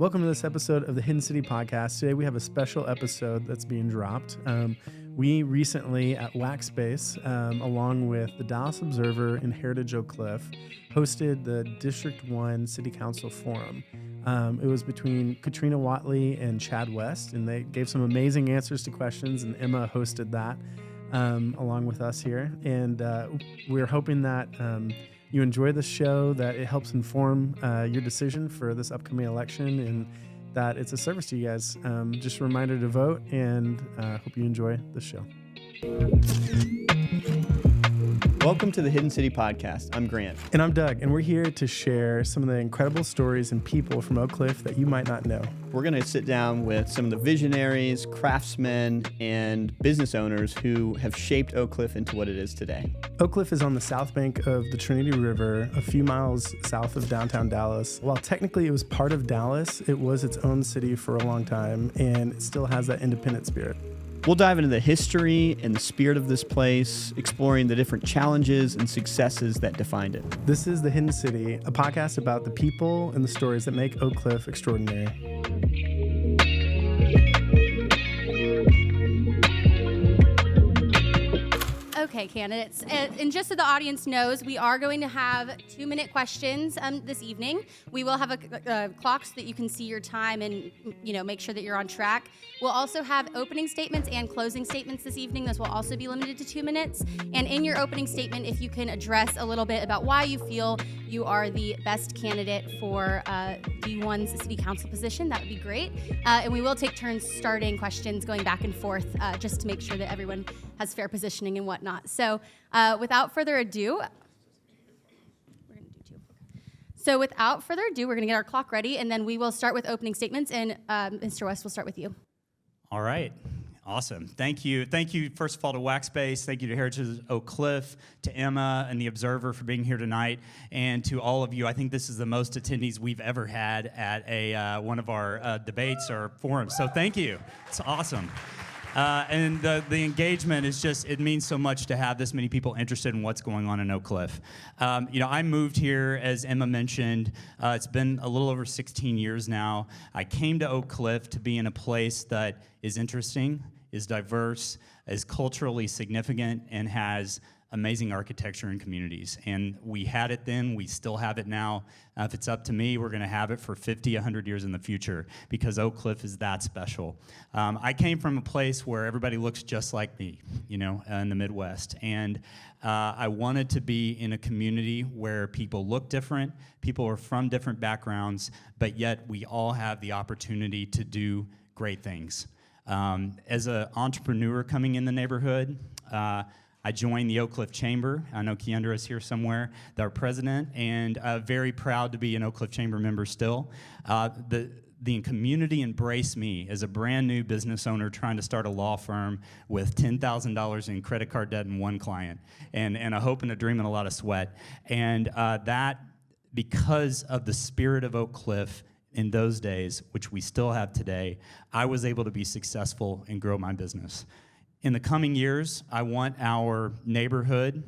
Welcome to this episode of the Hidden City Podcast. Today we have a special episode that's being dropped. We recently at Waxspace, along with the Dallas Observer and Heritage Oak Cliff, hosted the District 1 City Council Forum. It was between Katrina Whatley and Chad West, and they gave some amazing answers to questions, and Emma hosted that along with us here. And we're hoping that you enjoy the show, that it helps inform your decision for this upcoming election, and that it's a service to you guys. Just a reminder to vote, and hope you enjoy the show. Welcome to the Hidden City Podcast. I'm Grant. And I'm Doug, and we're here to share some of the incredible stories and people from Oak Cliff that you might not know. We're going to sit down with some of the visionaries, craftsmen, and business owners who have shaped Oak Cliff into what it is today. Oak Cliff is on the south bank of the Trinity River, a few miles south of downtown Dallas. While technically it was part of Dallas, it was its own city for a long time, and it still has that independent spirit. We'll dive into the history and the spirit of this place, exploring the different challenges and successes that defined it. This is The Hidden City, a podcast about the people and the stories that make Oak Cliff extraordinary. Okay, candidates, and just so the audience knows, we are going to have 2-minute questions this evening. We will have a clock so that you can see your time and make sure that you're on track. We'll also have opening statements and closing statements this evening. Those will also be limited to 2 minutes. And in your opening statement, if you can address a little bit about why you feel you are the best candidate for D1's city council position, that would be great. And we will take turns starting questions, going back and forth, just to make sure that everyone has fair positioning and whatnot. So without further ado, we're going to get our clock ready, and then we will start with opening statements. And Mr. West, we'll start with you. All right. Awesome. Thank you. Thank you, first of all, to Waxspace. Thank you to Heritage Oak Cliff, to Emma and the Observer for being here tonight, and to all of you. I think this is the most attendees we've ever had at one of our debates or forums. So thank you. It's awesome. And the engagement is just, it means so much to have this many people interested in what's going on in Oak Cliff. I moved here, as Emma mentioned. It's been a little over 16 years now. I came to Oak Cliff to be in a place that is interesting, is diverse, is culturally significant, and has amazing architecture and communities. And we had it then, we still have it now. If it's up to me, we're gonna have it for 50, 100 years in the future, because Oak Cliff is that special. I came from a place where everybody looks just like me, in the Midwest. And I wanted to be in a community where people look different, people are from different backgrounds, but yet we all have the opportunity to do great things. As an entrepreneur coming in the neighborhood, I joined the Oak Cliff Chamber. I know Keandra is here somewhere, our president, and very proud to be an Oak Cliff Chamber member still. The community embraced me as a brand new business owner trying to start a law firm with $10,000 in credit card debt and one client, and a hope and a dream and a lot of sweat. And that, because of the spirit of Oak Cliff in those days, which we still have today, I was able to be successful and grow my business. In the coming years, I want our neighborhood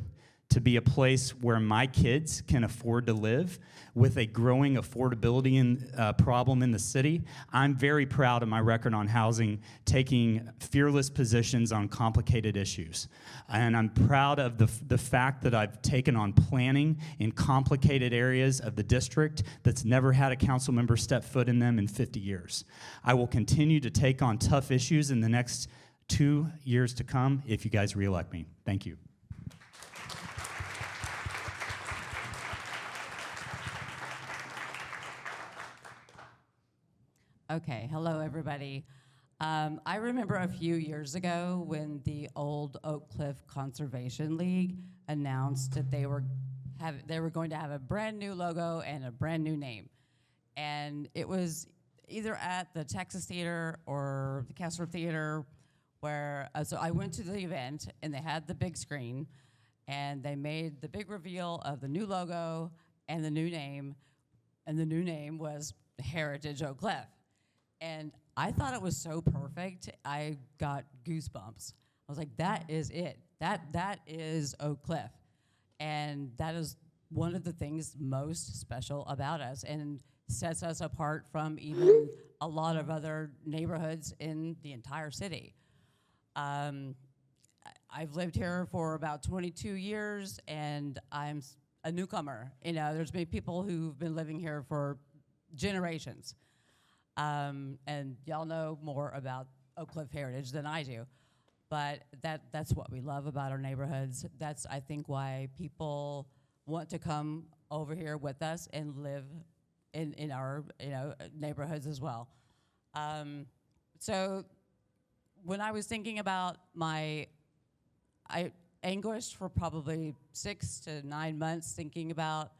to be a place where my kids can afford to live with a growing affordability problem in the city. I'm very proud of my record on housing, taking fearless positions on complicated issues. And I'm proud of the fact that I've taken on planning in complicated areas of the district that's never had a council member step foot in them in 50 years. I will continue to take on tough issues in the next 2 years to come if you guys reelect me. Thank you. Okay, hello everybody. I remember a few years ago when the old Oak Cliff Conservation League announced that they were going to have a brand new logo and a brand new name. And it was either at the Texas Theater or the Kessler Theater, where, so I went to the event, and they had the big screen, and they made the big reveal of the new logo and the new name, and the new name was Heritage Oak Cliff. And I thought it was so perfect, I got goosebumps. I was like, that is it. That is Oak Cliff. And that is one of the things most special about us. And sets us apart from even a lot of other neighborhoods in the entire city. I've lived here for about 22 years, and I'm a newcomer. You know, there's been people who've been living here for generations. And y'all know more about Oak Cliff heritage than I do. But that's what we love about our neighborhoods. That's, I think, why people want to come over here with us and live in our neighborhoods as well. So when I was thinking about I anguished for probably 6 to 9 months thinking about,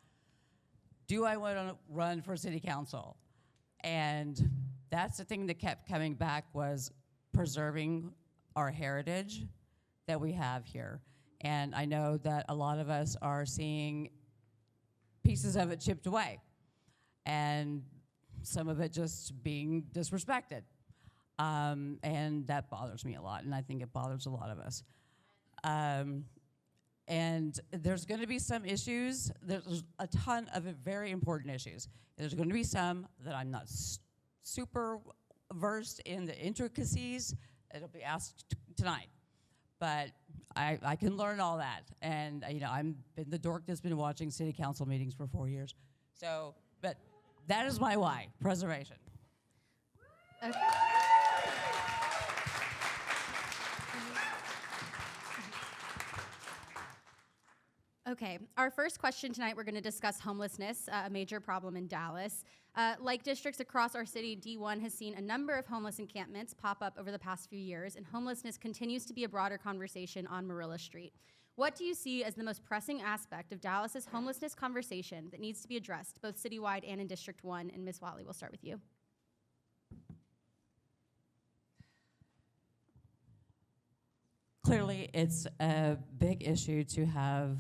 do I want to run for city council? And that's the thing that kept coming back, was preserving our heritage that we have here. And I know that a lot of us are seeing pieces of it chipped away, and some of it just being disrespected. And that bothers me a lot, and I think it bothers a lot of us. And there's going to be some issues. There's a ton of very important issues. There's going to be some that I'm not super versed in the intricacies. It'll be asked tonight. But I can learn all that. And, I'm been the dork that's been watching city council meetings for 4 years. So, but that is my why, preservation. Okay. Okay, our first question tonight, we're going to discuss homelessness, a major problem in Dallas. Like districts across our city, D1 has seen a number of homeless encampments pop up over the past few years, and homelessness continues to be a broader conversation on Marilla Street. What do you see as the most pressing aspect of Dallas's homelessness conversation that needs to be addressed, both citywide and in District 1? And Ms. Whatley, we'll start with you. Clearly, it's a big issue to have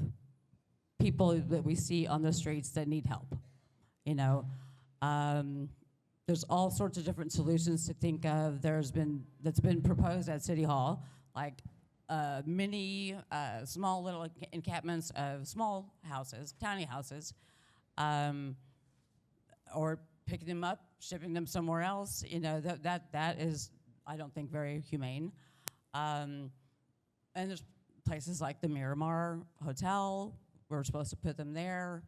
people that we see on the streets that need help. There's all sorts of different solutions to think of. That's been proposed at City Hall, like mini, small little encampments of small houses, tiny houses, or picking them up, shipping them somewhere else. That is, I don't think, very humane. And there's places like the Miramar Hotel. We're supposed to put them there.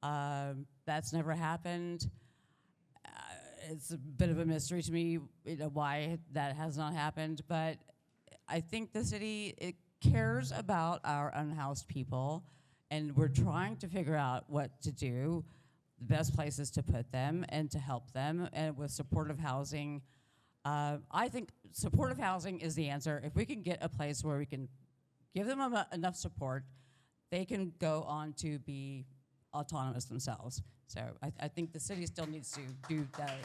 That's never happened. It's a bit of a mystery to me, why that has not happened. But I think the city cares about our unhoused people, and we're trying to figure out what to do, the best places to put them, and to help them. And with supportive housing, I think supportive housing is the answer. If we can get a place where we can give them enough support, they can go on to be autonomous themselves. So I think the city still needs to do that.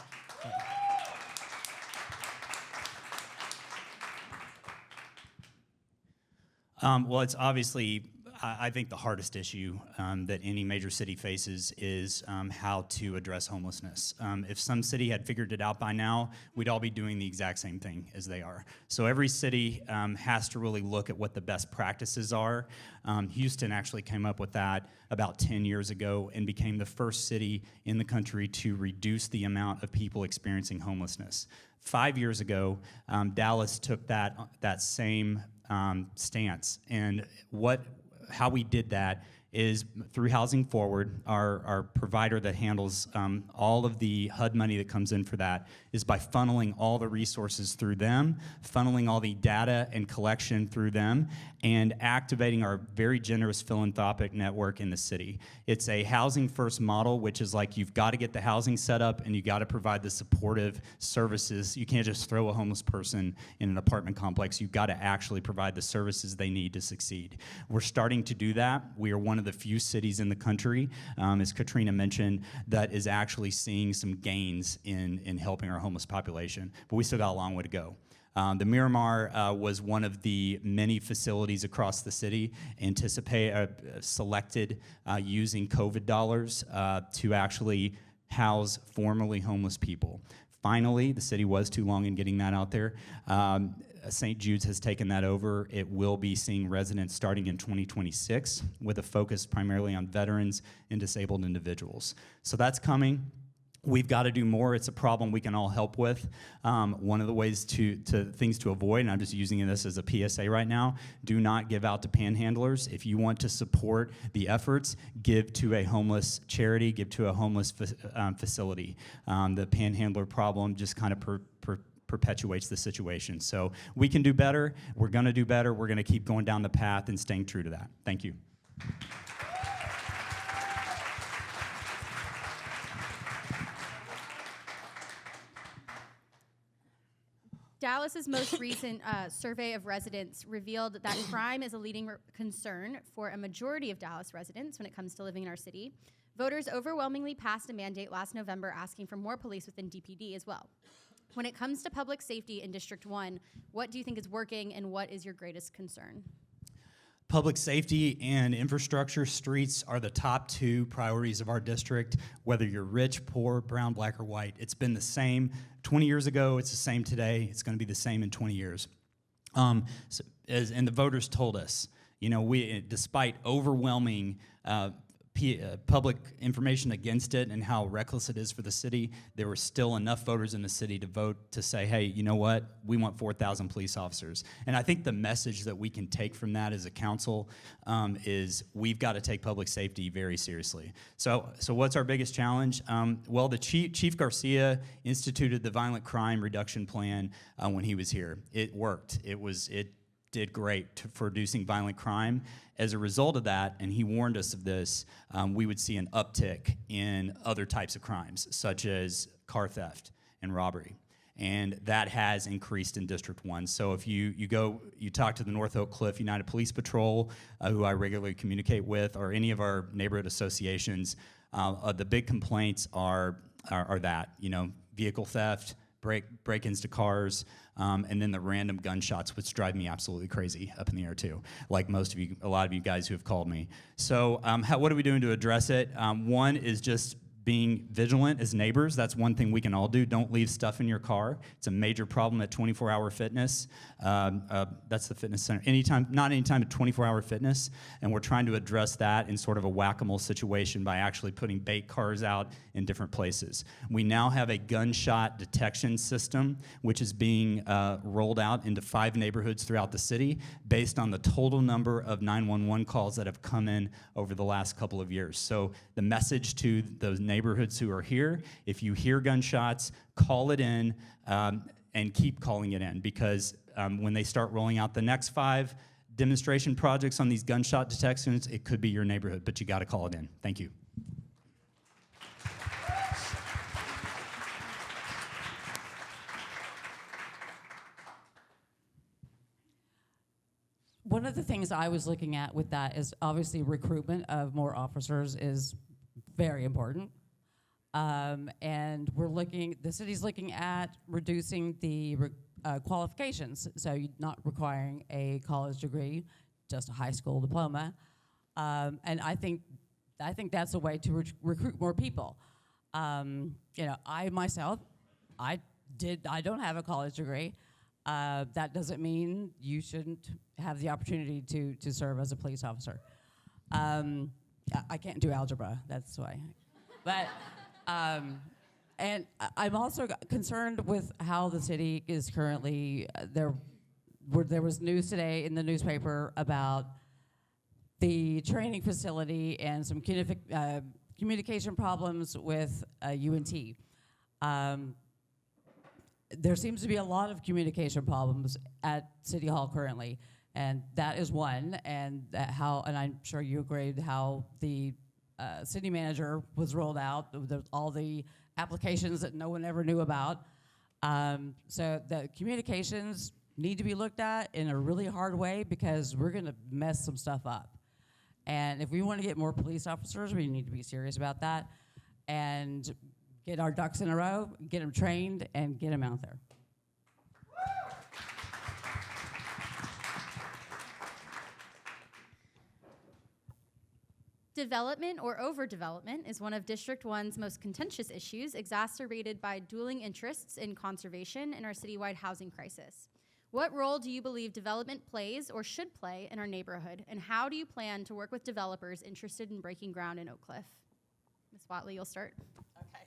Well, it's obviously, I think the hardest issue that any major city faces is how to address homelessness. If some city had figured it out by now, we'd all be doing the exact same thing as they are. So every city has to really look at what the best practices are. Houston actually came up with that about 10 years ago and became the first city in the country to reduce the amount of people experiencing homelessness. 5 years ago, Dallas took that same stance, and how we did that is through Housing Forward, our provider that handles all of the HUD money that comes in for that, is by funneling all the resources through them, funneling all the data and collection through them, and activating our very generous philanthropic network in the city. It's a housing first model, which is like you've got to get the housing set up and you got to provide the supportive services. You can't just throw a homeless person in an apartment complex. You've got to actually provide the services they need to succeed. We're starting to do that. We are one of the few cities in the country, as Katrina mentioned, that is actually seeing some gains in helping our homeless population, but we still got a long way to go. The Miramar was one of the many facilities across the city selected using COVID dollars to actually house formerly homeless people. Finally, the city was too long in getting that out there. St. Jude's has taken that over. It will be seeing residents starting in 2026 with a focus primarily on veterans and disabled individuals. So that's coming. We've got to do more. It's a problem we can all help with. One of the ways to things to avoid, and I'm just using this as a PSA right now, do not give out to panhandlers. If you want to support the efforts, give to a homeless charity, give to a homeless facility. The panhandler problem just kind of perpetuates the situation. So we can do better. We're going to do better. We're going to keep going down the path and staying true to that. Thank you. Dallas's most recent survey of residents revealed that crime is a leading concern for a majority of Dallas residents when it comes to living in our city. Voters overwhelmingly passed a mandate last November asking for more police within DPD as well. When it comes to public safety in District 1, what do you think is working and what is your greatest concern? Public safety and infrastructure, streets are the top two priorities of our district, whether you're rich, poor, brown, black, or white. It's been the same 20 years ago. It's the same today. It's going to be the same in 20 years. And the voters told us, despite overwhelming public information against it and how reckless it is for the city, there were still enough voters in the city to vote to say, hey, you know what? We want 4,000 police officers. And I think the message that we can take from that as a council is we've got to take public safety very seriously. So what's our biggest challenge? Well, the Chief Garcia instituted the violent crime reduction plan when he was here. It worked. It did great for reducing violent crime. As a result of that, and he warned us of this, we would see an uptick in other types of crimes, such as car theft and robbery. And that has increased in District 1. So if you talk to the North Oak Cliff United Police Patrol, who I regularly communicate with, or any of our neighborhood associations, the big complaints are that, vehicle theft, break-ins to cars, and then the random gunshots, which drive me absolutely crazy up in the air too, like a lot of you guys who have called me. So what are we doing to address it? One is just being vigilant as neighbors. That's one thing we can all do. Don't leave stuff in your car. It's a major problem at 24-hour fitness. That's the fitness center. Not anytime at 24-hour fitness, and we're trying to address that in sort of a whack-a-mole situation by actually putting bait cars out in different places. We now have a gunshot detection system, which is being rolled out into 5 neighborhoods throughout the city based on the total number of 911 calls that have come in over the last couple of years. So the message to those neighborhoods who are here, if you hear gunshots, call it in and keep calling it in, because when they start rolling out the next 5 demonstration projects on these gunshot detections, it could be your neighborhood, but you got to call it in. Thank you. One of the things I was looking at with that is obviously recruitment of more officers is very important. And the city's looking at reducing the qualifications, so you're not requiring a college degree, just a high school diploma. And I think that's a way to recruit more people. I myself, I don't have a college degree. That doesn't mean you shouldn't have the opportunity to serve as a police officer. I can't do algebra, that's why. But, and I'm also concerned with how the city is currently, there was news today in the newspaper about the training facility and some communication problems with UNT. There seems to be a lot of communication problems at City Hall currently, and that is one, and I'm sure you agree how the city manager was rolled out, all the applications that no one ever knew about. So the communications need to be looked at in a really hard way, because we're going to mess some stuff up. And if we want to get more police officers, we need to be serious about that and get our ducks in a row, get them trained, and get them out there. Development or overdevelopment is one of District 1's most contentious issues, exacerbated by dueling interests in conservation and our citywide housing crisis. What role do you believe development plays or should play in our neighborhood, and how do you plan to work with developers interested in breaking ground in Oak Cliff? Ms. Whatley, you'll start. Okay.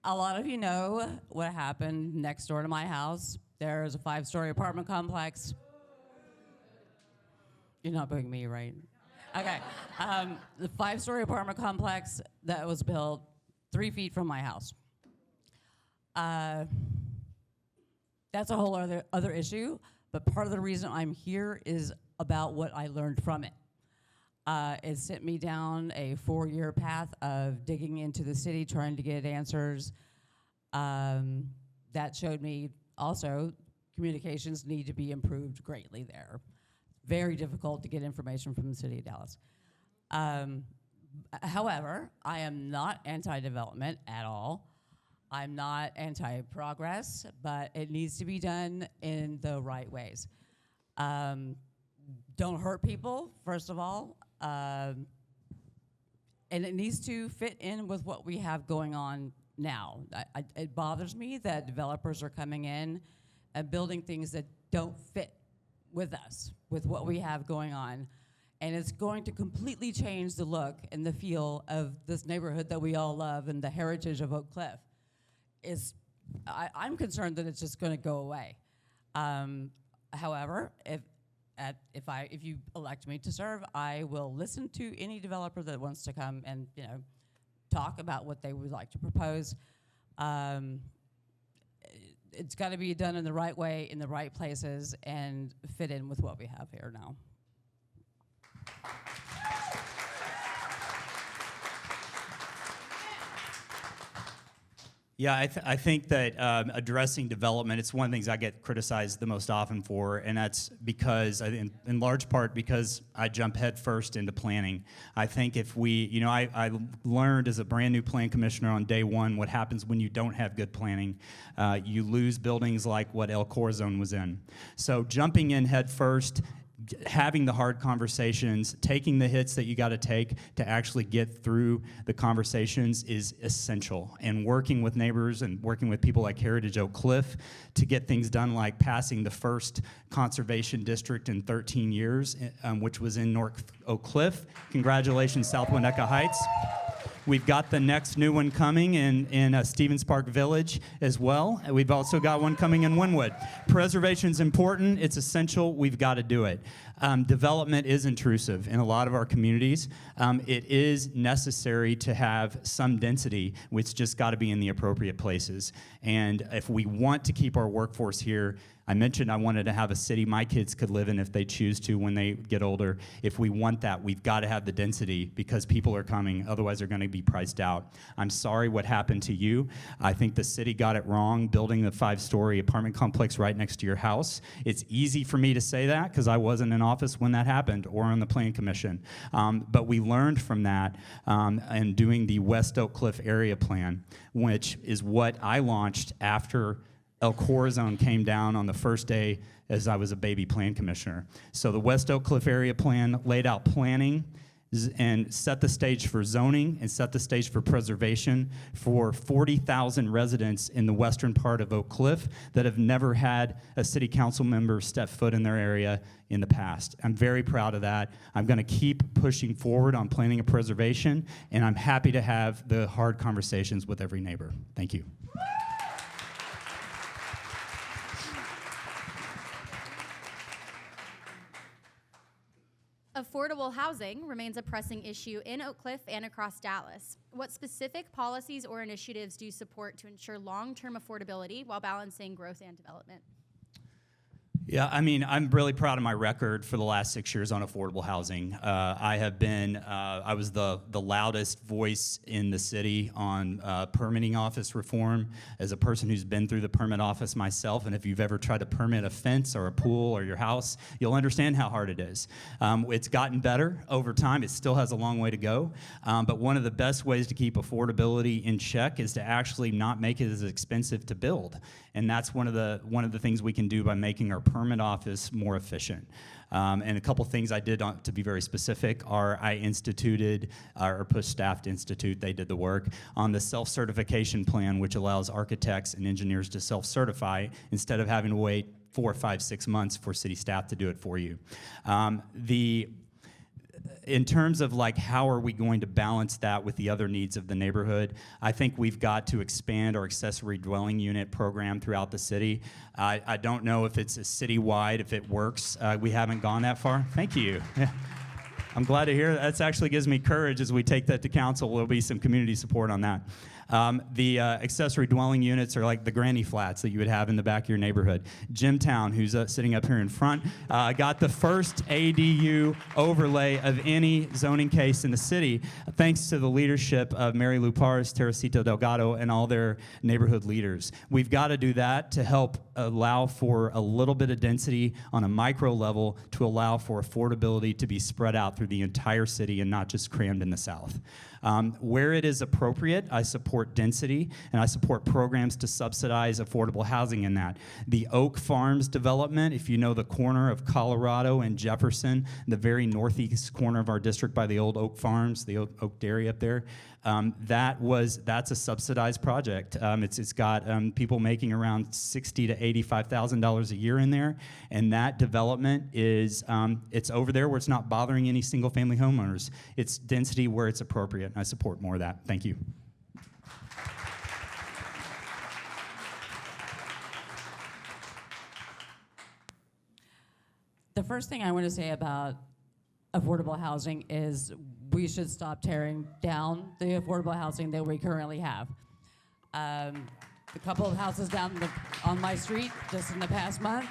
a lot of you know what happened next door to my house. There's a 5-story apartment complex. You're not booing me, right? Okay. The 5-story apartment complex that was built 3 feet from my house. That's a whole other issue, but part of the reason I'm here is about what I learned from it. It sent me down a 4-year path of digging into the city, trying to get answers. That showed me also communications need to be improved greatly there. Very difficult to get information from the city of Dallas. However, I am not anti-development at all. I'm not anti-progress, but it needs to be done in the right ways. Don't hurt people, first of all. And it needs to fit in with what we have going on now. It bothers me that developers are coming in and building things that don't fit with us, with what we have going on. And it's going to completely change the look and the feel of this neighborhood that we all love and the heritage of Oak Cliff. I'm concerned that it's just going to go away. However, if you elect me to serve, I will listen to any developer that wants to come and talk about what they would like to propose. It's got to be done in the right way, in the right places, and fit in with what we have here now. Yeah, I think that addressing development, it's one of the things I get criticized the most often for, and that's because, in large part, because I jump headfirst into planning. I think if we, I learned as a brand new plan commissioner on day one what happens when you don't have good planning. You lose buildings like what El Corazon was in. So jumping in headfirst, having the hard conversations, taking the hits that you got to take to actually get through the conversations is essential. And working with neighbors and working with people like Heritage Oak Cliff to get things done, like passing the first conservation district in 13 years, which was in North Oak Cliff. Congratulations, South Winnetka Heights. We've got the next new one coming in Stevens Park Village as well. We've also got one coming in Wynwood. Preservation is important. It's essential. We've got to do it. Development is intrusive in a lot of our communities. It is necessary to have some density, which just got to be in the appropriate places. And if we want to keep our workforce here, I mentioned I wanted to have a city my kids could live in if they choose to when they get older. If we want that, we've got to have the density because people are coming. Otherwise, they're going to be priced out. I'm sorry what happened to you. I think the city got it wrong building the 5-story apartment complex right next to your house. It's easy for me to say that because I wasn't in office when that happened or on the Plan Commission. But we learned from that and doing the West Oak Cliff Area Plan, which is what I launched after El Corazon came down on the first day as I was a baby plan commissioner. So the West Oak Cliff Area Plan laid out planning and set the stage for zoning and set the stage for preservation for 40,000 residents in the western part of Oak Cliff that have never had a city council member step foot in their area in the past. I'm very proud of that. I'm going to keep pushing forward on planning and preservation, and I'm happy to have the hard conversations with every neighbor. Thank you. Affordable housing remains a pressing issue in Oak Cliff and across Dallas. What specific policies or initiatives do you support to ensure long-term affordability while balancing growth and development? Yeah, I mean, I'm really proud of my record for the last 6 years on affordable housing. I was the loudest voice in the city on permitting office reform as a person who's been through the permit office myself. And if you've ever tried to permit a fence or a pool or your house, you'll understand how hard it is. It's gotten better over time. It still has a long way to go. But one of the best ways to keep affordability in check is to actually not make it as expensive to build. And that's one of the things we can do by making our permit office more efficient. And a couple things I did to be very specific are I instituted, or pushed staff to institute, they did the work, on the self-certification plan, which allows architects and engineers to self-certify instead of having to wait 4, 5, 6 months for city staff to do it for you. in terms of like how are we going to balance that with the other needs of the neighborhood, I think we've got to expand our accessory dwelling unit program throughout the city. I don't know if it's a citywide, if it works. We haven't gone that far. Thank you. Yeah. I'm glad to hear that. That actually gives me courage as we take that to council. There'll be some community support on that. The accessory dwelling units are like the granny flats that you would have in the back of your neighborhood. Jimtown, who's sitting up here in front, got the first ADU overlay of any zoning case in the city, thanks to the leadership of Mary Lou Parrs, Teresito Delgado, and all their neighborhood leaders. We've got to do that to help allow for a little bit of density on a micro level to allow for affordability to be spread out through the entire city and not just crammed in the south. Where it is appropriate, I support density, and I support programs to subsidize affordable housing in that. The Oak Farms development, if you know the corner of Colorado and Jefferson, the very northeast corner of our district by the old Oak Farms, the Oak Dairy up there, that's a subsidized project. It's got people making around $60,000 to $85,000 a year in there, and that development is it's over there where it's not bothering any single-family homeowners. It's density where it's appropriate. I support more of that. Thank you. The first thing I want to say about affordable housing is we should stop tearing down the affordable housing that we currently have. A couple of houses down on my street just in the past month,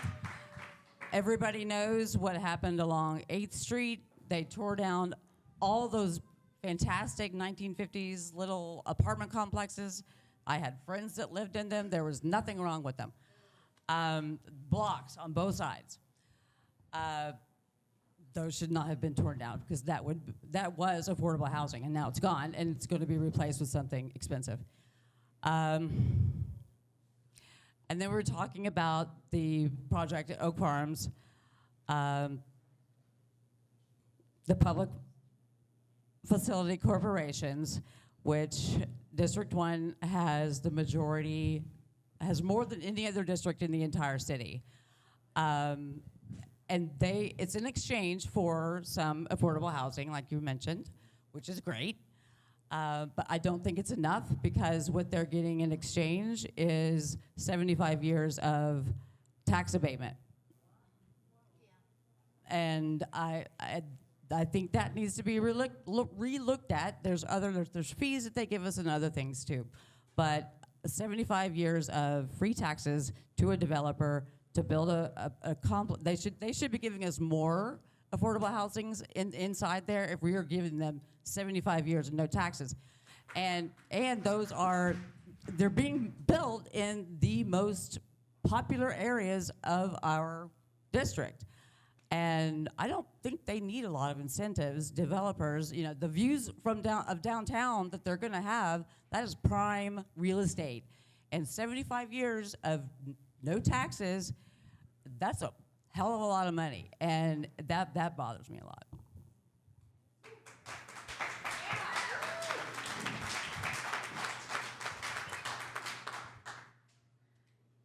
everybody knows what happened along 8th Street. They tore down all those fantastic 1950s little apartment complexes. I had friends that lived in them. There was nothing wrong with them. Blocks on both sides. Those should not have been torn down because that was affordable housing, and now it's gone, and it's going to be replaced with something expensive. And then we're talking about the project at Oak Farms, the public facility corporations, which District 1 has the majority, has more than any other district in the entire city. And it's in exchange for some affordable housing, like you mentioned, which is great. But I don't think it's enough because what they're getting in exchange is 75 years of tax abatement. And I think that needs to be re-looked at. There's fees that they give us and other things too. But 75 years of free taxes to a developer to build they should be giving us more affordable housings inside there if we are giving them 75 years of no taxes. And they're being built in the most popular areas of our district. And I don't think they need a lot of incentives. Developers, the views from downtown that they're gonna have, that is prime real estate. And 75 years of no taxes, that's a hell of a lot of money, and that bothers me a lot.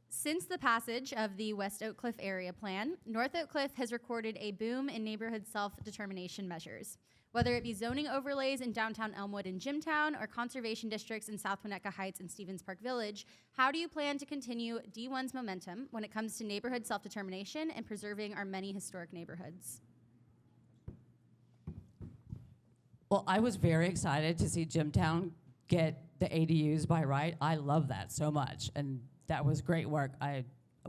Since the passage of the West Oak Cliff Area Plan, North Oak Cliff has recorded a boom in neighborhood self-determination measures. Whether it be zoning overlays in downtown Elmwood and Jimtown or conservation districts in South Winnetka Heights and Stevens Park Village, how do you plan to continue D1's momentum when it comes to neighborhood self-determination and preserving our many historic neighborhoods? Well, I was very excited to see Jimtown get the ADUs by right. I love that so much, and that was great work.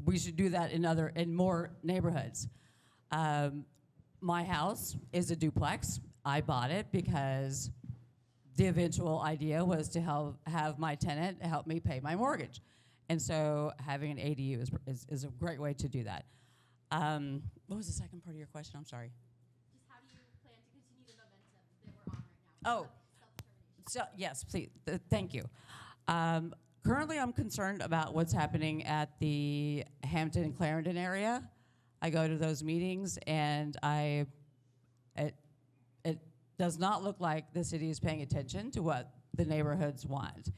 We should do that in more neighborhoods. My house is a duplex. I bought it because the eventual idea was to have my tenant help me pay my mortgage. And so having an ADU is a great way to do that. What was the second part of your question? I'm sorry. Just how do you plan to continue the momentum that we're on right now? So, yes, please. Thank you. Currently, I'm concerned about what's happening at the Hampton and Clarendon area. I go to those meetings, and it does not look like the city is paying attention to what the neighborhoods want.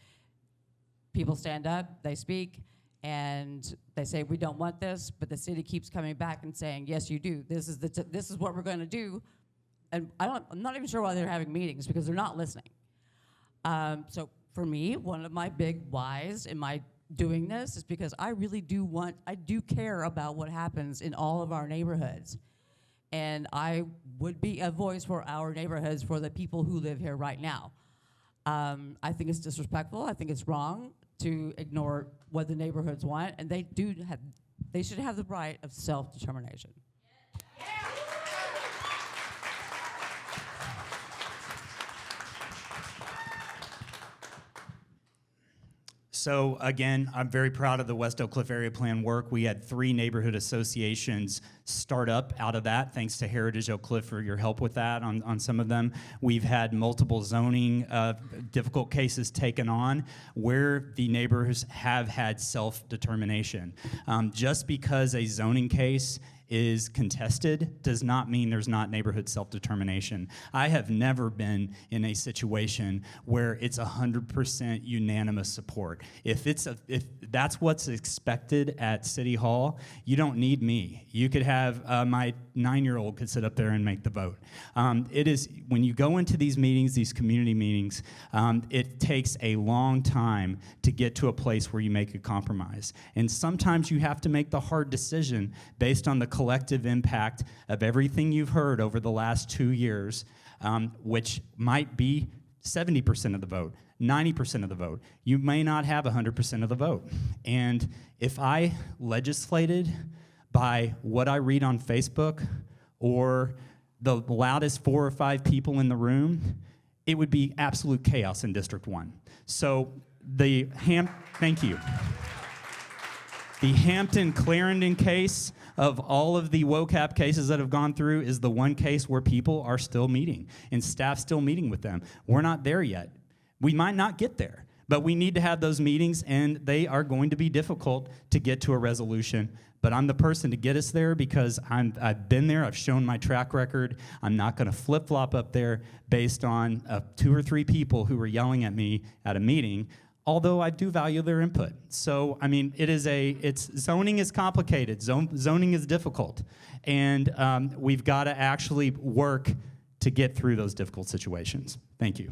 People stand up, they speak, and they say, we don't want this, but the city keeps coming back and saying, yes, you do. This is what we're going to do. and I'm not even sure why they're having meetings because they're not listening. So for me, one of my big whys in my doing this is because I do care about what happens in all of our neighborhoods. And I would be a voice for our neighborhoods, for the people who live here right now. I think it's disrespectful. I think it's wrong to ignore what the neighborhoods want, and they should have the right of self-determination. So again, I'm very proud of the West Oak Cliff Area Plan work. We had 3 neighborhood associations start up out of that, thanks to Heritage Oak Cliff for your help with that on some of them. We've had multiple zoning difficult cases taken on where the neighbors have had self-determination. Just because a zoning case is contested does not mean there's not neighborhood self-determination. I have never been in a situation where it's 100% unanimous support. If that's what's expected at City Hall, you don't need me. You could have my 9-year-old could sit up there and make the vote. It is when you go into these meetings, these community meetings, it takes a long time to get to a place where you make a compromise. And sometimes you have to make the hard decision based on the collective impact of everything you've heard over the last 2 years, which might be 70% of the vote, 90% of the vote. You may not have 100% of the vote. And if I legislated by what I read on Facebook or the loudest 4 or 5 people in the room, it would be absolute chaos in District 1. So thank you. The Hampton-Clarendon case of all of the WOCAP cases that have gone through is the one case where people are still meeting and staff still meeting with them. We're not there yet. We might not get there, but we need to have those meetings, and they are going to be difficult to get to a resolution. But I'm the person to get us there because I've been there. I've shown my track record. I'm not going to flip-flop up there based on 2 or 3 people who were yelling at me at a meeting, although I do value their input. So, I mean, zoning is complicated. Zoning is difficult. And we've got to actually work to get through those difficult situations. Thank you.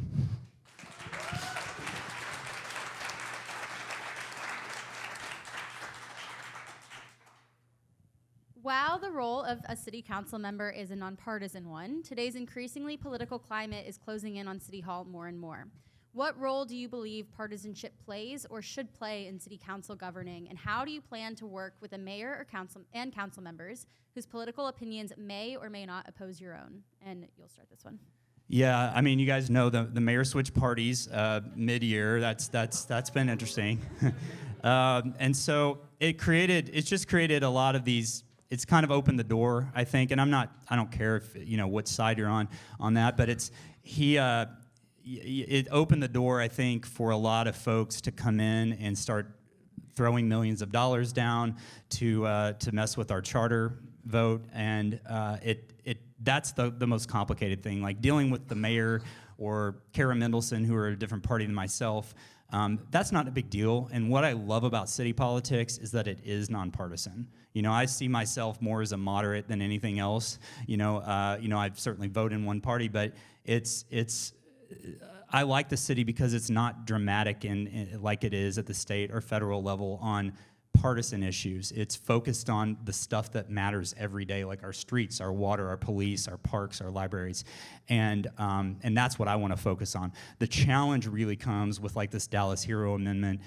While the role of a city council member is a nonpartisan one, today's increasingly political climate is closing in on City Hall more and more. What role do you believe partisanship plays or should play in city council governing, and how do you plan to work with the mayor or council members whose political opinions may or may not oppose your own? And you'll start this one. Yeah, I mean, you guys know the mayor switched parties mid-year. That's been interesting, and so it's just created a lot of these. It's kind of opened the door, I think, and I don't care if what side you're on that, but it opened the door, I think, for a lot of folks to come in and start throwing millions of dollars down to mess with our charter vote, and that's the most complicated thing. Like dealing with the mayor or Kara Mendelson, who are a different party than myself, that's not a big deal. And what I love about city politics is that it is nonpartisan. I see myself more as a moderate than anything else. I've certainly voted in one party, but I like the city because it's not dramatic like it is at the state or federal level on partisan issues. It's focused on the stuff that matters every day, like our streets, our water, our police, our parks, our libraries, and that's what I want to focus on. The challenge really comes with like this Dallas Hero Amendment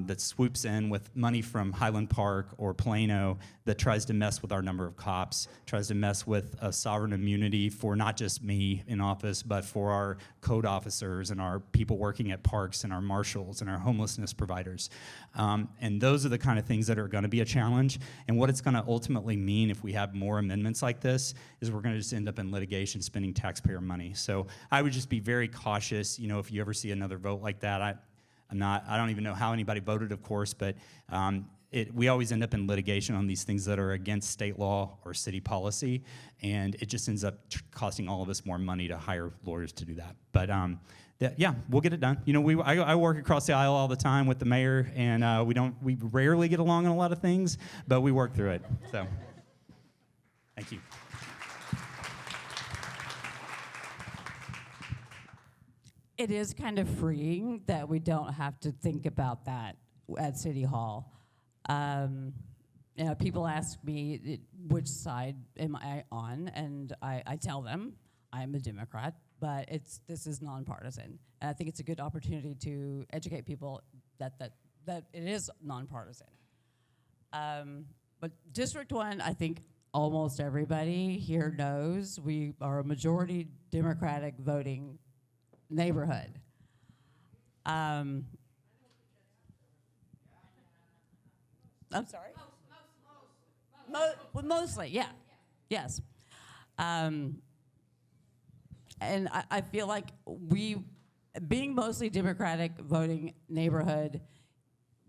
that swoops in with money from Highland Park or Plano that tries to mess with our number of cops, tries to mess with sovereign immunity for not just me in office, but for our code officers and our people working at parks and our marshals and our homelessness providers. And those are the kind of things that are going to be a challenge. And what it's going to ultimately mean if we have more amendments like this is we're going to just end up in litigation spending taxpayer money. So I would just be very cautious, if you ever see another vote like that. I don't even know how anybody voted, of course, but we always end up in litigation on these things that are against state law or city policy, and it just ends up costing all of us more money to hire lawyers to do that. But we'll get it done. I work across the aisle all the time with the mayor, and we rarely get along on a lot of things, but we work through it. So, thank you. it is kind of freeing that we don't have to think about that at City Hall. People ask me which side am I on, and I tell them I'm a Democrat, but this is nonpartisan. And I think it's a good opportunity to educate people that it is nonpartisan. But District 1, I think almost everybody here knows we are a majority Democratic voting neighborhood. I'm sorry? Mostly, yeah. Yes. And I feel like being mostly Democratic voting neighborhood,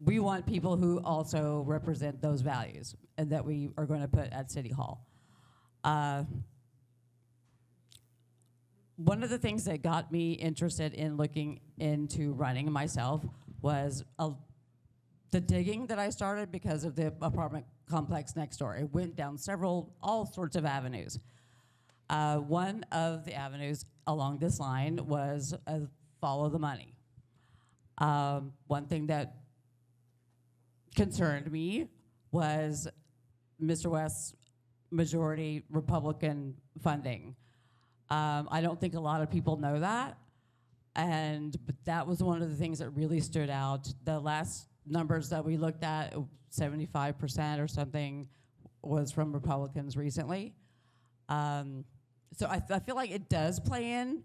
we want people who also represent those values and that we are going to put at City Hall. One of the things that got me interested in looking into running myself was the digging that I started because of the apartment complex next door. It went down all sorts of avenues. One of the avenues along this line was follow the money. One thing that concerned me was Mr. West's majority Republican funding. I don't think a lot of people know that, but that was one of the things that really stood out. The last numbers that we looked at, 75% or something, was from Republicans recently. So I feel like it does play in,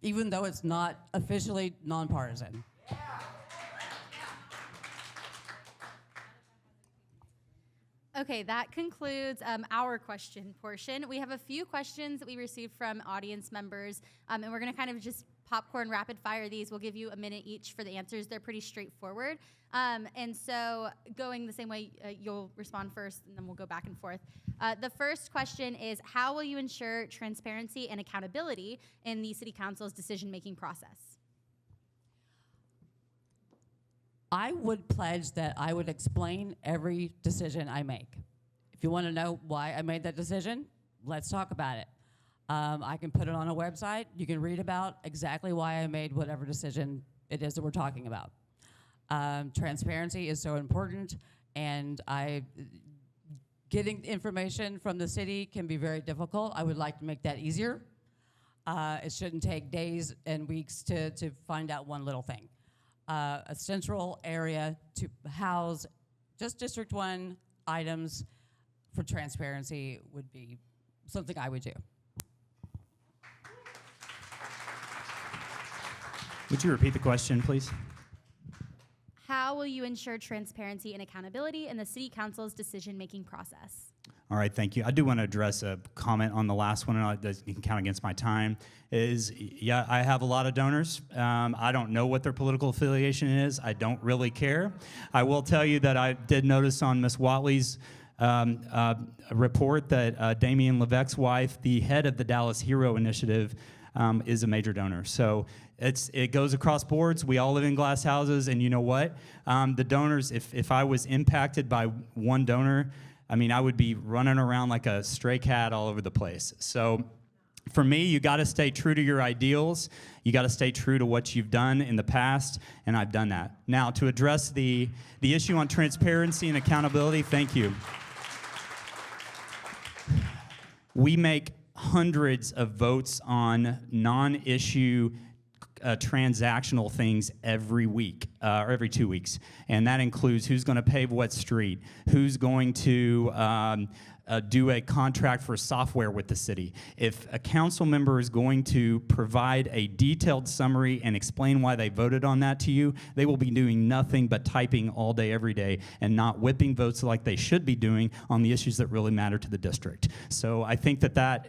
even though it's not officially nonpartisan. Okay, that concludes our question portion. We have a few questions that we received from audience members, and we're going to kind of just popcorn rapid fire these. We'll give you a minute each for the answers. They're pretty straightforward. And so going the same way, you'll respond first, and then we'll go back and forth. The first question is, how will you ensure transparency and accountability in the City Council's decision-making process? I would pledge that I would explain every decision I make. If you want to know why I made that decision, let's talk about it. I can put it on a website. You can read about exactly why I made whatever decision it is that we're talking about. Transparency is so important, and getting information from the city can be very difficult. I would like to make that easier. It shouldn't take days and weeks to find out one little thing. A central area to house just District 1 items for transparency would be something I would do. Would you repeat the question, please? How will you ensure transparency and accountability in the City Council's decision-making process? All right, thank you. I do want to address a comment on the last one, and you can count against my time. Yeah, I have a lot of donors. I don't know what their political affiliation is. I don't really care. I will tell you that I did notice on Ms. Whatley's report that Damian Levesque's wife, the head of the Dallas Hero Initiative, is a major donor. So it goes across boards. We all live in glass houses, and you know what? The donors, if I was impacted by one donor, I mean, I would be running around like a stray cat all over the place. So for me, you got to stay true to your ideals. You got to stay true to what you've done in the past, and I've done that. Now, to address the issue on transparency and accountability, thank you. We make hundreds of votes on non-issue transactional things every week or every 2 weeks, and that includes who's going to pave what street, who's going to do a contract for software with the city. If a council member is going to provide a detailed summary and explain why they voted on that to you, they will be doing nothing but typing all day, every day, and not whipping votes like they should be doing on the issues that really matter to the district. So I think that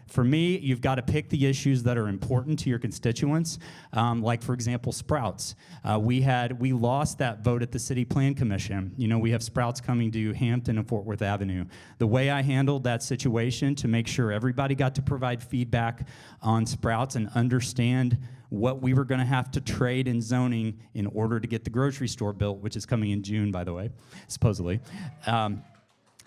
for me, you've got to pick the issues that are important to your constituents. Like, for example, Sprouts. We lost that vote at the City Plan Commission. We have Sprouts coming to Hampton and Fort Worth Avenue. The way I handled that situation to make sure everybody got to provide feedback on Sprouts and understand what we were going to have to trade in zoning in order to get the grocery store built, which is coming in June, by the way, supposedly,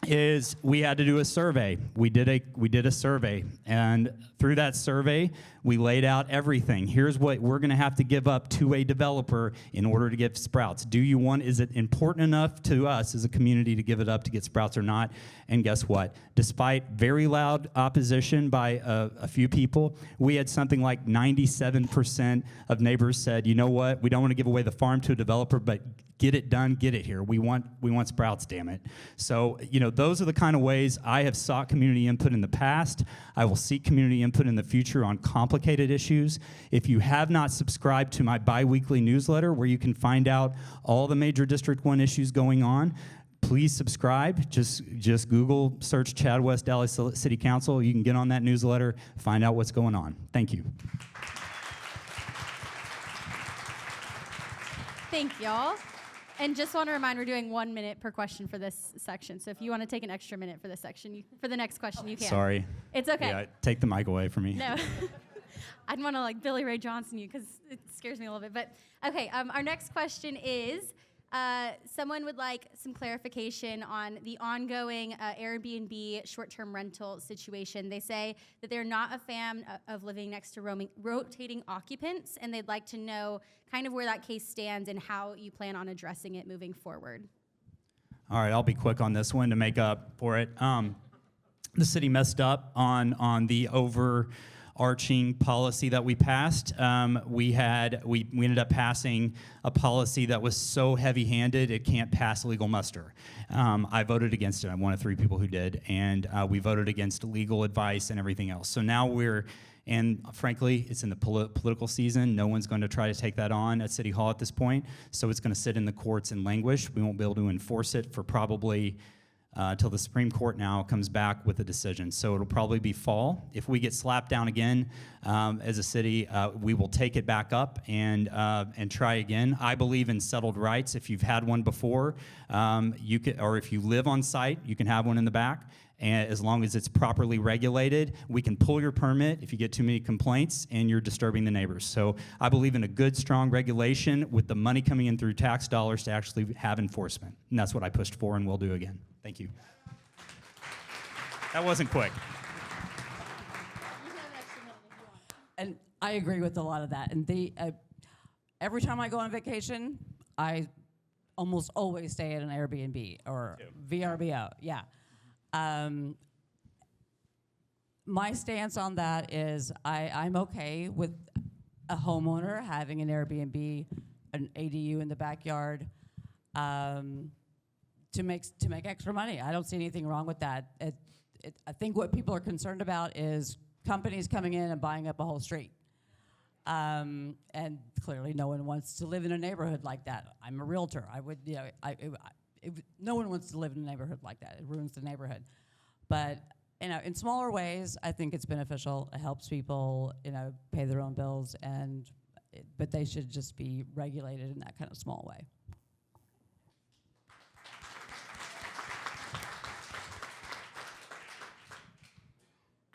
is we had to do a survey. We did a survey, and through that survey, We laid out everything. Here's what we're going to have to give up to a developer in order to get Sprouts. Is it important enough to us as a community to give it up to get Sprouts or not? And guess what? Despite very loud opposition by a few people, we had something like 97% of neighbors said, you know what, we don't want to give away the farm to a developer, but get it done, get it here. We want Sprouts, damn it. So, those are the kind of ways I have sought community input in the past. I will seek community input in the future on complicated issues. If you have not subscribed to my bi-weekly newsletter where you can find out all the major District 1 issues going on, please subscribe. Just Google, search Chad West Dallas City Council. You can get on that newsletter, find out what's going on. Thank you. Thank y'all. And just want to remind, we're doing 1 minute per question for this section. So if you want to take an extra minute for this section, for the next question, you can. Sorry. It's okay. Yeah, take the mic away from me. No. I'd want to Billy Ray Johnson you because it scares me a little bit. But okay, our next question is, someone would like some clarification on the ongoing Airbnb short-term rental situation. They say that they're not a fan of living next to rotating occupants, and they'd like to know kind of where that case stands and how you plan on addressing it moving forward. All right, I'll be quick on this one to make up for it. The city messed up on the overarching policy that we passed. We ended up passing a policy that was so heavy-handed it can't pass legal muster. I voted against it. I'm one of 3 people who did, and we voted against legal advice and everything else. So now and frankly, it's in the political season. No one's going to try to take that on at City Hall at this point. So it's going to sit in the courts and languish. We won't be able to enforce it for probably till the Supreme Court now comes back with a decision. So it'll probably be fall. If we get slapped down again as a city, we will take it back up and try again. I believe in settled rights. If you've had one before, you can, or if you live on site, you can have one in the back. And as long as it's properly regulated, we can pull your permit if you get too many complaints and you're disturbing the neighbors. So I believe in a good, strong regulation with the money coming in through tax dollars to actually have enforcement. And that's what I pushed for and will do again. Thank you. That wasn't quick. And I agree with a lot of that. And every time I go on vacation, I almost always stay at an Airbnb or VRBO. Yeah. My stance on that is I'm okay with a homeowner having an Airbnb, an ADU in the backyard, to make extra money. I don't see anything wrong with that. I think what people are concerned about is companies coming in and buying up a whole street. And clearly no one wants to live in a neighborhood like that. I'm a realtor. I would, no one wants to live in a neighborhood like that. It ruins the neighborhood. But, in smaller ways, I think it's beneficial. It helps people, pay their own bills, but they should just be regulated in that kind of small way.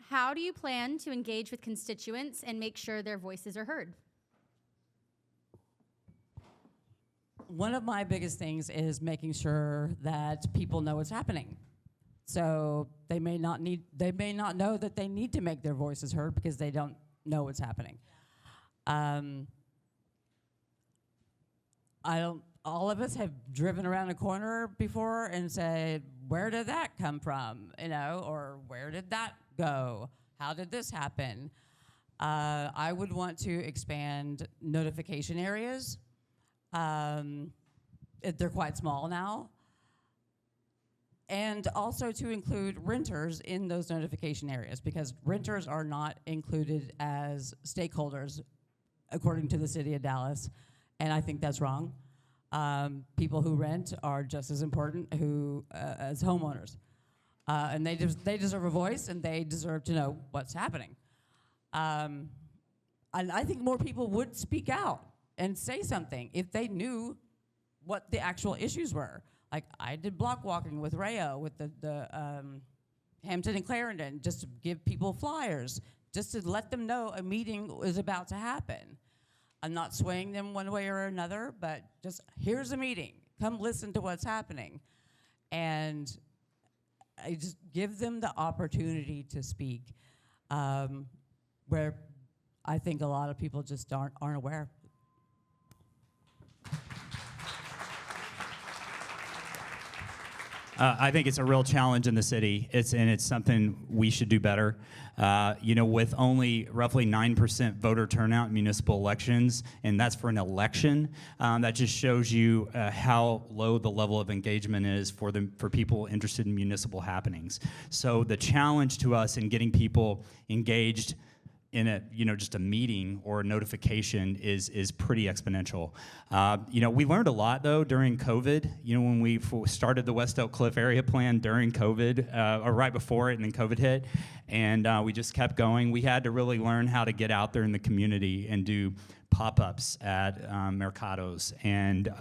How do you plan to engage with constituents and make sure their voices are heard? One of my biggest things is making sure that people know what's happening. So they may not know that they need to make their voices heard because they don't know what's happening. All of us have driven around a corner before and said, where did that come from? Or where did that go? How did this happen? I would want to expand notification areas. They're quite small now. And also to include renters in those notification areas, because renters are not included as stakeholders according to the city of Dallas, and I think that's wrong. People who rent are just as important as homeowners. And they deserve a voice, and they deserve to know what's happening. And I think more people would speak out and say something if they knew what the actual issues were. Like I did block walking with Rayo, with the Hampton and Clarendon, just to give people flyers, just to let them know a meeting is about to happen. I'm not swaying them one way or another, but just here's a meeting. Come listen to what's happening. And I just give them the opportunity to speak, where I think a lot of people just aren't aware. I think it's a real challenge in the city. It's something we should do better. With only roughly 9% voter turnout in municipal elections, and that's for an election, that just shows you how low the level of engagement is for people interested in municipal happenings. So the challenge to us in getting people engaged in just a meeting or a notification is pretty exponential. We learned a lot though during COVID. When we started the West Oak Cliff area plan during COVID, or right before it, and then COVID hit, and we just kept going. We had to really learn how to get out there in the community and do pop-ups at mercados and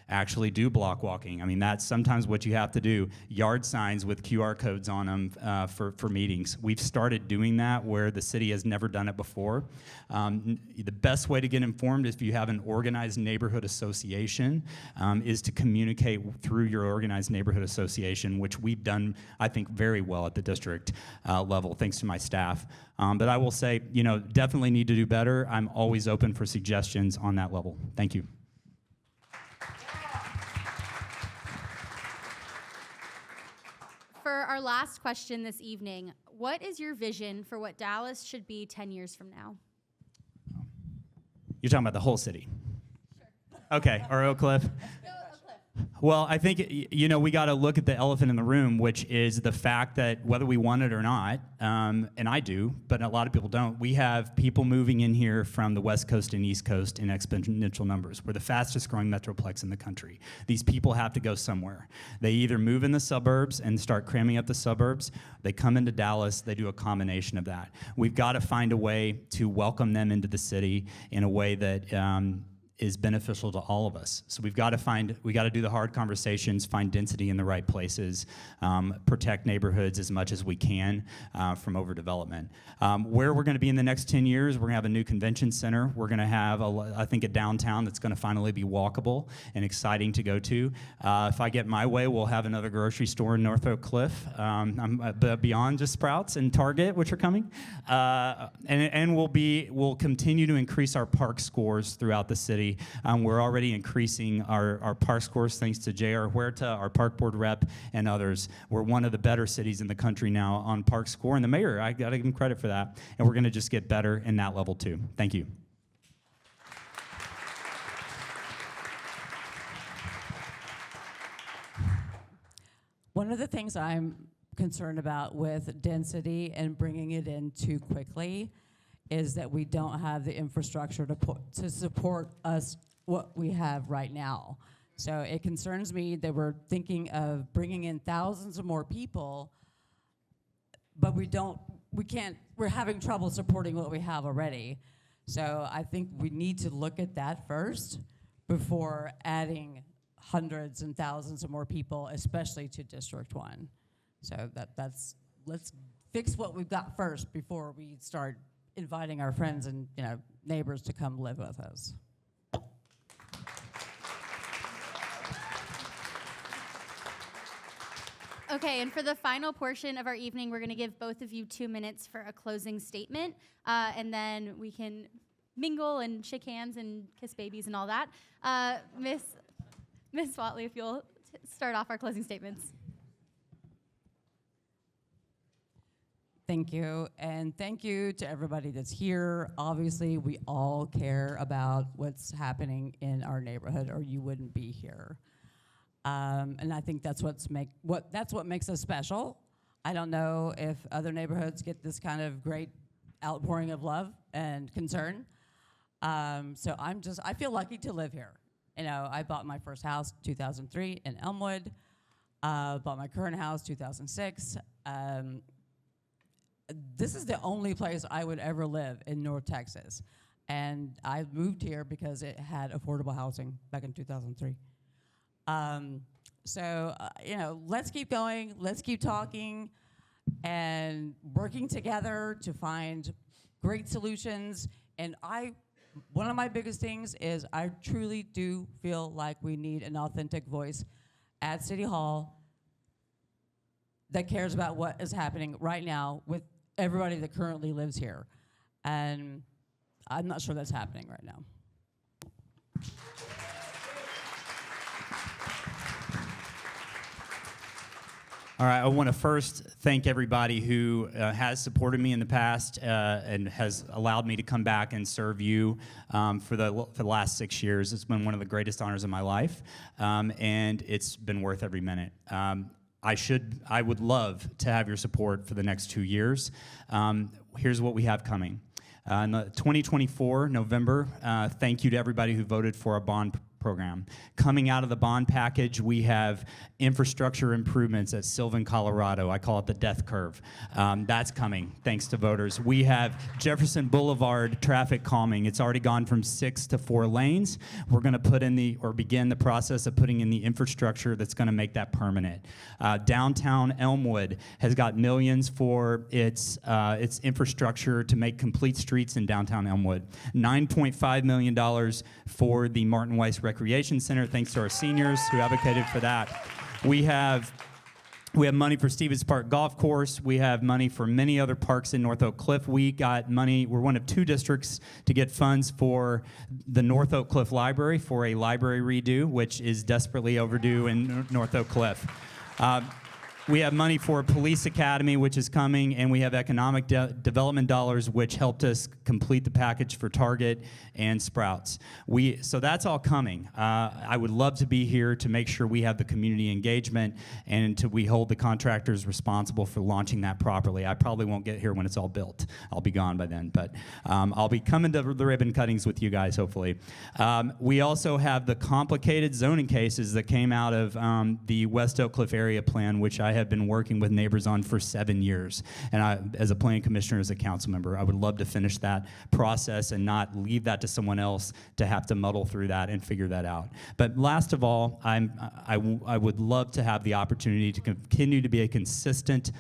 actually do block walking. I mean, that's sometimes what you have to do. Yard signs with QR codes on them for meetings. We've started doing that where the city has never done it before. The best way to get informed if you have an organized neighborhood association is to communicate through your organized neighborhood association, which we've done, I think, very well at the district level, thanks to my staff. But I will say, definitely need to do better. I'm always open for suggestions on that level. Thank you. For our last question this evening, what is your vision for what Dallas should be 10 years from now? You're talking about the whole city? Sure. Okay, or Oak Cliff? Well, I think, we got to look at the elephant in the room, which is the fact that whether we want it or not, and I do, but a lot of people don't, we have people moving in here from the West Coast and East Coast in exponential numbers. We're the fastest growing metroplex in the country. These people have to go somewhere. They either move in the suburbs and start cramming up the suburbs, they come into Dallas, they do a combination of that. We've got to find a way to welcome them into the city in a way that is beneficial to all of us. So we got to do the hard conversations, find density in the right places, protect neighborhoods as much as we can from overdevelopment. Where we're gonna be in the next 10 years, we're gonna have a new convention center. We're gonna have, I think, a downtown that's gonna finally be walkable and exciting to go to. If I get my way, we'll have another grocery store in North Oak Cliff, beyond just Sprouts and Target, which are coming. And we'll continue to increase our park scores throughout the city. We're already increasing our park scores thanks to J.R. Huerta, our park board rep, and others. We're one of the better cities in the country now on park score, and the mayor, I got to give him credit for that. And we're going to just get better in that level too. Thank you. One of the things I'm concerned about with density and bringing it in too quickly is that we don't have the infrastructure to support us what we have right now. So it concerns me that we're thinking of bringing in thousands of more people, but we're having trouble supporting what we have already. So I think we need to look at that first before adding hundreds and thousands of more people, especially to District 1. So let's fix what we've got first before we start inviting our friends and neighbors to come live with us. Okay, and for the final portion of our evening, we're going to give both of you 2 minutes for a closing statement, and then we can mingle and shake hands and kiss babies and all that. Miss Whatley, if you'll start off our closing statements. Thank you, and thank you to everybody that's here. Obviously, we all care about what's happening in our neighborhood, or you wouldn't be here. And I think that's what makes us special. I don't know if other neighborhoods get this kind of great outpouring of love and concern. So I feel lucky to live here. I bought my first house 2003 in Elmwood. Bought my current house 2006. This is the only place I would ever live in North Texas. And I moved here because it had affordable housing back in 2003. Let's keep going, let's keep talking and working together to find great solutions. And one of my biggest things is I truly do feel like we need an authentic voice at City Hall that cares about what is happening right now with everybody that currently lives here. And I'm not sure that's happening right now. All right, I want to first thank everybody who has supported me in the past and has allowed me to come back and serve you for the last 6 years. It's been one of the greatest honors of my life, and it's been worth every minute. I would love to have your support for the next 2 years. Here's what we have coming. In 2024, November, thank you to everybody who voted for our bond program. Coming out of the bond package, we have infrastructure improvements at Sylvan, Colorado. I call it the death curve. That's coming, thanks to voters. We have Jefferson Boulevard traffic calming. It's already gone from 6 to 4 lanes. We're going to begin the process of putting in the infrastructure that's going to make that permanent. Downtown Elmwood has got millions for its infrastructure to make complete streets in downtown Elmwood. $9.5 million for the Martin Weiss Recreation Center, thanks to our seniors who advocated for that. We have money for Stevens Park Golf Course. We have money for many other parks in North Oak Cliff. We got money. We're one of 2 districts to get funds for the North Oak Cliff Library for a library redo, which is desperately overdue in North Oak Cliff. We have money for a police academy, which is coming, and we have economic development dollars, which helped us complete the package for Target and Sprouts. So that's all coming. I would love to be here to make sure we have the community engagement and we hold the contractors responsible for launching that properly. I probably won't get here when it's all built. I'll be gone by then, but I'll be coming to the ribbon cuttings with you guys, hopefully. We also have the complicated zoning cases that came out of the West Oak Cliff area plan, which I have been working with neighbors on for 7 years. And as a planning commissioner, as a council member, I would love to finish that process and not leave that to someone else to have to muddle through that and figure that out. But last of all, I would love to have the opportunity to continue to be a consistent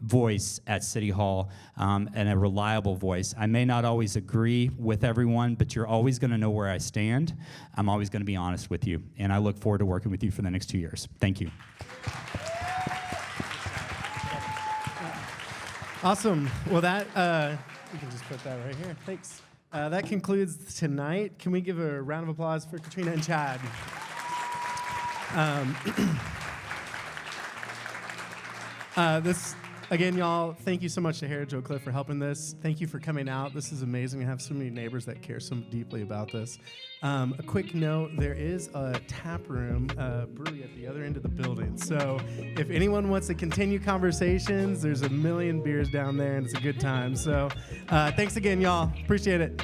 voice at City Hall and a reliable voice. I may not always agree with everyone, but you're always going to know where I stand. I'm always going to be honest with you, and I look forward to working with you for the next 2 years. Thank you. Awesome. Well, that we can just put that right here. Thanks. That concludes tonight. Can we give a round of applause for Katrina and Chad? Again, y'all, thank you so much to Heritage Oak Cliff for helping this. Thank you for coming out. This is amazing to have so many neighbors that care so deeply about this. A quick note, there is a tap room brewery at the other end of the building. So if anyone wants to continue conversations, there's a million beers down there, and it's a good time. So thanks again, y'all. Appreciate it.